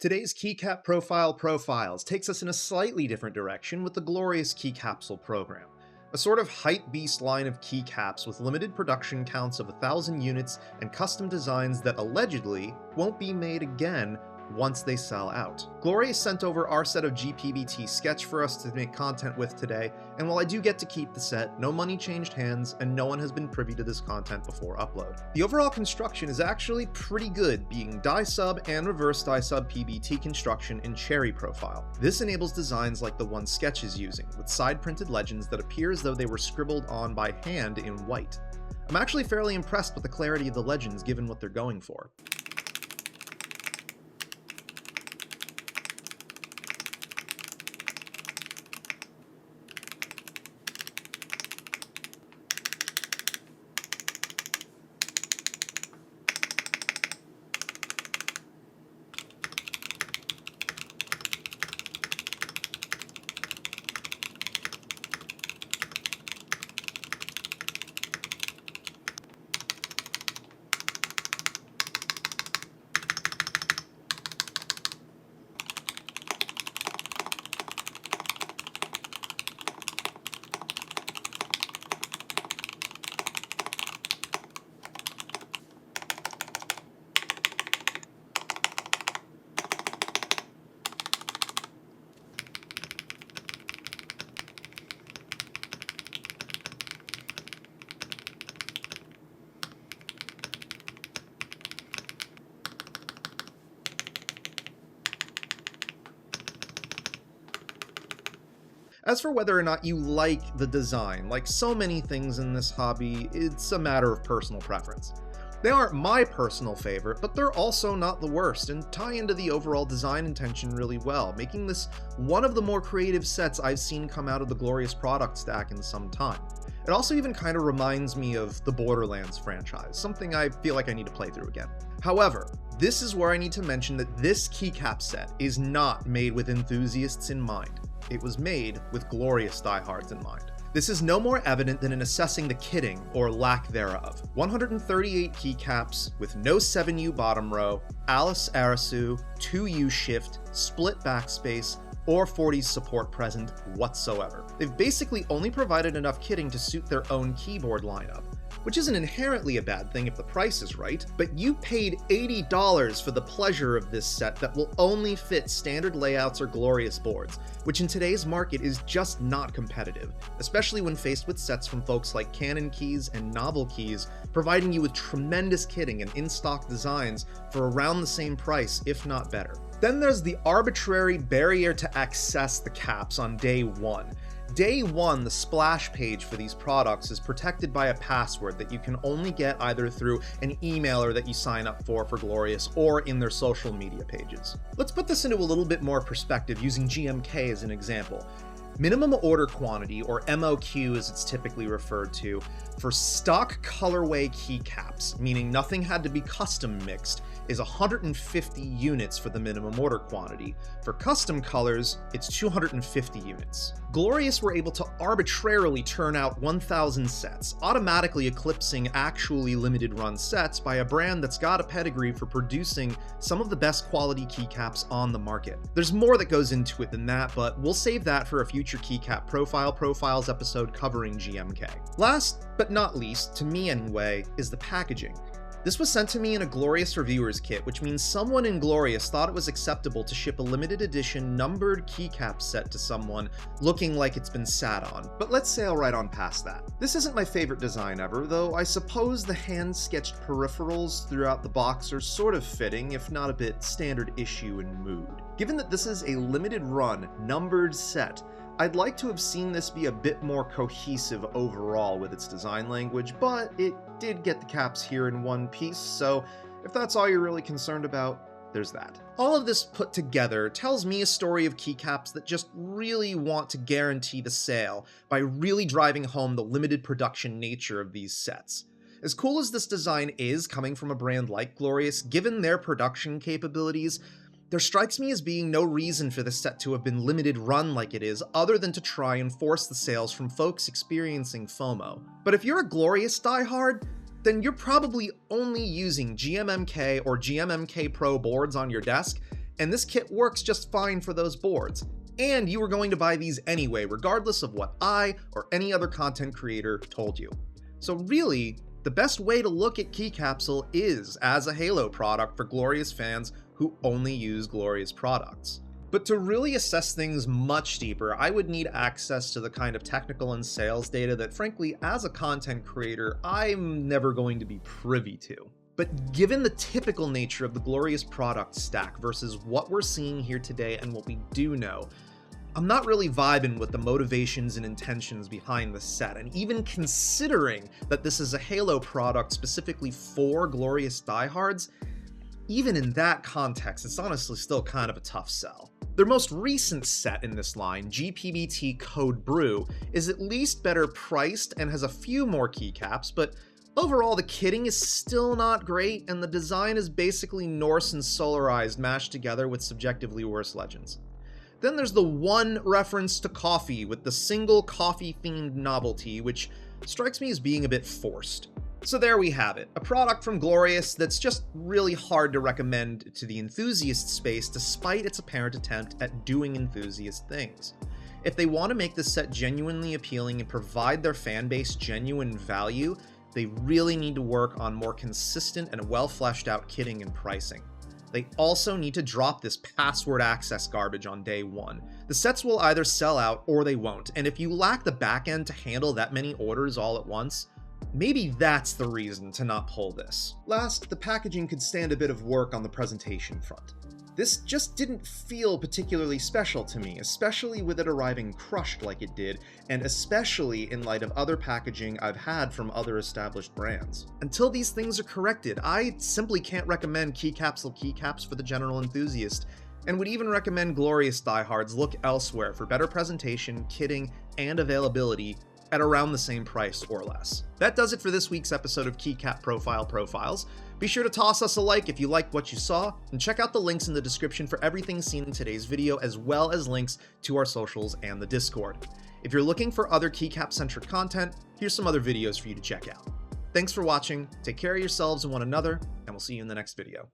Today's Keycap Profiles takes us in a slightly different direction with the glorious KeyCapsule program, a sort of hype beast line of keycaps with limited production counts of 1,000 units and custom designs that allegedly won't be made again once they sell out. Glorious sent over our set of GPBT Sketch for us to make content with today, and while I do get to keep the set, no money changed hands, and no one has been privy to this content before upload. The overall construction is actually pretty good, being die sub and reverse die sub PBT construction in cherry profile. This enables designs like the one Sketch is using, with side printed legends that appear as though they were scribbled on by hand in white. I'm actually fairly impressed with the clarity of the legends given what they're going for. As for whether or not you like the design, like so many things in this hobby, it's a matter of personal preference. They aren't my personal favorite, but they're also not the worst, and tie into the overall design intention really well, making this one of the more creative sets I've seen come out of the glorious product stack in some time. It also even kind of reminds me of the Borderlands franchise, something I feel like I need to play through again. However, this is where I need to mention that this keycap set is not made with enthusiasts in mind. It was made with glorious diehards in mind. This is no more evident than in assessing the kitting, or lack thereof. 138 keycaps with no 7U bottom row, Alice Arisu, 2U shift, split backspace, or 40s support present whatsoever. They've basically only provided enough kitting to suit their own keyboard lineup, which isn't inherently a bad thing if the price is right, but you paid $80 for the pleasure of this set that will only fit standard layouts or glorious boards, which in today's market is just not competitive, especially when faced with sets from folks like Canon Keys and Novel Keys, providing you with tremendous kitting and in-stock designs for around the same price, if not better. Then there's the arbitrary barrier to access the caps on day one. Day one, the splash page for these products is protected by a password that you can only get either through an emailer that you sign up for Glorious or in their social media pages. Let's put this into a little bit more perspective using GMK as an example. Minimum order quantity, or MOQ as it's typically referred to, for stock colorway keycaps, meaning nothing had to be custom mixed, is 150 units for the minimum order quantity. For custom colors, it's 250 units. Glorious were able to arbitrarily turn out 1,000 sets, automatically eclipsing actually limited run sets by a brand that's got a pedigree for producing some of the best quality keycaps on the market. There's more that goes into it than that, but we'll save that for a future Keycap Profiles episode covering GMK. Last but not least, to me anyway, is the packaging. This was sent to me in a Glorious Reviewer's Kit, which means someone in Glorious thought it was acceptable to ship a limited edition numbered keycap set to someone looking like it's been sat on. But let's sail right on past that. This isn't my favorite design ever, though I suppose the hand-sketched peripherals throughout the box are sort of fitting, if not a bit standard issue in mood. Given that this is a limited run, numbered set, I'd like to have seen this be a bit more cohesive overall with its design language, but it did get the caps here in one piece, so if that's all you're really concerned about, there's that. All of this put together tells me a story of keycaps that just really want to guarantee the sale by really driving home the limited production nature of these sets. As cool as this design is coming from a brand like Glorious, given their production capabilities, there strikes me as being no reason for this set to have been limited run like it is, other than to try and force the sales from folks experiencing FOMO. But if you're a Glorious diehard, then you're probably only using GMMK or GMMK Pro boards on your desk, and this kit works just fine for those boards. And you were going to buy these anyway, regardless of what I or any other content creator told you. So really, the best way to look at KeyCapsule is as a Halo product for Glorious fans who only use Glorious products. But to really assess things much deeper, I would need access to the kind of technical and sales data that, frankly, as a content creator, I'm never going to be privy to. But given the typical nature of the Glorious product stack versus what we're seeing here today and what we do know, I'm not really vibing with the motivations and intentions behind the set, and even considering that this is a Halo product specifically for Glorious Diehards, even in that context, it's honestly still kind of a tough sell. Their most recent set in this line, GPBT Brew, is at least better priced and has a few more keycaps, but overall the kitting is still not great, and the design is basically Norse and solarized mashed together with subjectively worse legends. Then there's the one reference to coffee with the single coffee-themed novelty, which strikes me as being a bit forced. So there we have it, a product from Glorious that's just really hard to recommend to the enthusiast space despite its apparent attempt at doing enthusiast things. If they want to make this set genuinely appealing and provide their fanbase genuine value, they really need to work on more consistent and well fleshed out kitting and pricing. They also need to drop this password access garbage on day one. The sets will either sell out or they won't, and if you lack the backend to handle that many orders all at once, maybe that's the reason to not pull this. Last, the packaging could stand a bit of work on the presentation front. This just didn't feel particularly special to me, especially with it arriving crushed like it did, and especially in light of other packaging I've had from other established brands. Until these things are corrected, I simply can't recommend KeyCapsule keycaps for the general enthusiast, and would even recommend Glorious Diehards look elsewhere for better presentation, kitting, and availability at around the same price or less. That does it for this week's episode of Keycap Profiles. Be sure to toss us a like if you liked what you saw, and check out the links in the description for everything seen in today's video, as well as links to our socials and the Discord. If you're looking for other Keycap-centric content, here's some other videos for you to check out. Thanks for watching, take care of yourselves and one another, and we'll see you in the next video.